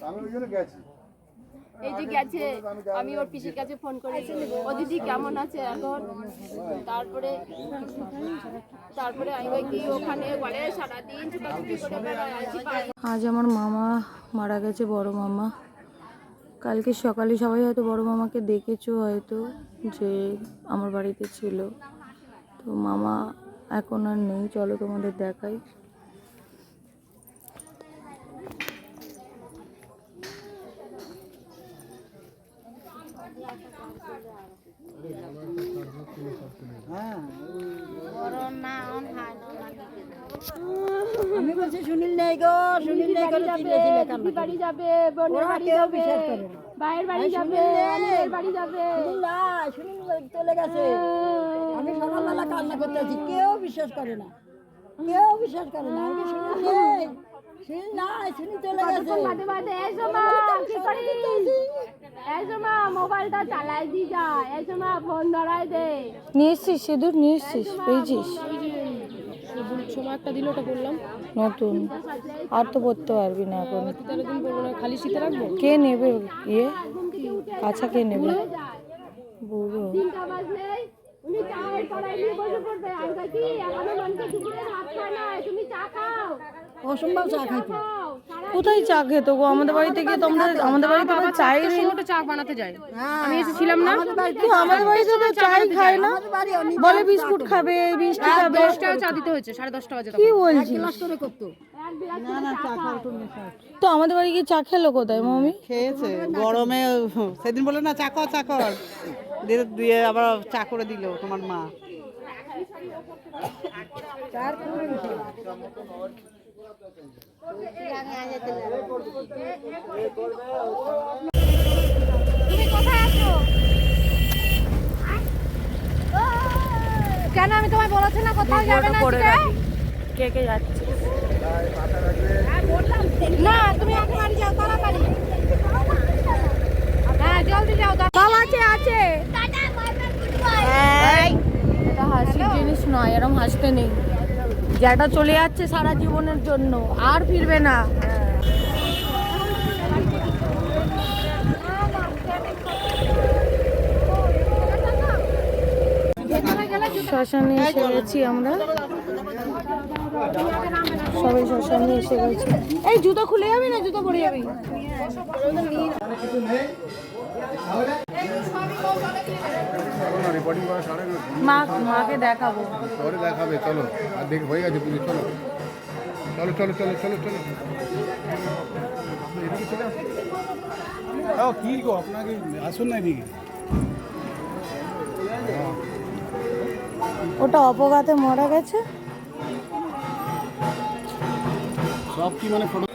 আমি ওই জন্য গেছি। এই যে গেছে, আমি ওর পিসির কাছে ফোন করেছি, ও দিদি কেমন আছে এখন। তারপরে আমি কি ওখানে বলে সারাদিন ছুটাছুটি করে বেড়াই। আজ আমার মামা মারা গেছে, বড় মামা। কালকে সকালে সবাই হয়তো বড় মামাকে দেখেছো হয়তো, যে আমার বাড়িতে ছিল। তো মামা এখন আর নেই, চলো তোমাদের দেখাই। আমি বলছি সুনীল নেই গো, সুনীল নেই গো, দিদি বাড়ি যাবে, বোনের বাড়ি যাবে, ভাইয়ের বাড়ি যাবে, আলির বাড়ি যাবে। না সুনীল চলে গেছে। আমি সকালবেলা কান্না করতে আছি, কেউ বিশ্বাস করে না, কেউ বিশ্বাস করে না। আমি সুনীল নেই, সুনীল নাই, সুনীল চলে গেছে। বাদে বাদে এসো মা, কি করিস? এসো মা, মোবাইলটা চালাই দি যা, এসো মা, ফোন ধরাই দে। নিয়ে এসছিস সিঁদুর, নিয়ে এসছিস, পেয়েছিস? সময় একটা দিল, ওটা করলাম নতুন, আর তো পড়তে পারবি না এখন। দিন করবো না, খালি শীতে রাখবো। কে নেবে ইয়ে আচ্ছা, কে নেবে? বুড়ো তিনটা বাজলেই উনি চায়ের কড়াই নিয়ে বসে পড়বে। আমি কি এখনো মানুষ দুপুরে ভাত খায় না, তুমি চা খাও। অসম্ভব চা খাইতো। কোথায় চা খেত গো? আমাদের বাড়িতে গিয়ে তোমরা, আমাদের বাড়িতে তো চাই নেই। ওটা চা বানাতে যায়, আমি এসেছিলাম না। আমাদের বাড়িতে তো চাই খায় না, বলে বিস্কুট খাবে, মিষ্টি খাবে। 10 টাকা চা দিতে হয়েছে, 10:30 বাজে। কি বলছিস? ক্লাস করে করতো না, না চা খাওয়া তো নেশা। তো আমাদের বাড়ি গিয়ে চা খেলো কোথায় মামি? খেয়েছে গরমে, সেদিন বলে না চা কর চা কর, দিয়ে আবার চা করে দিল তোমার মা। তুমি কোথায় আছো? কেন আমি তোমায় বলেছি না কোথাও যাবে না আজকে? কে কে যাচ্ছে? না তুমি আগে বাড়ি যাও, তাড়াতাড়ি। হ্যাঁ জলদি যাও। সব আছে আছে। এটা হাসির জিনিস নয়, এরকম হাসতে নেই। যেটা চলে যাচ্ছে সারা জীবনের জন্য, আর ফিরবে না। শ্মশানে এসে গেছি আমরা, সবাই শ্মশানে এসে গেছি। এই জুতো খুলে যাবি না, জুতো পরে যাবি। মাকে দেখাবো, পরে দেখাবে। চলো, আর দেখ হয়ে গেছে পুজো। চলো চলো চলো চলো চলো চলো। এদিকে চলে আসো। কি গো, আপনাকে আসুন না এদিকে। ওটা অপঘাতে মারা গেছে। সব কি মানে ফটো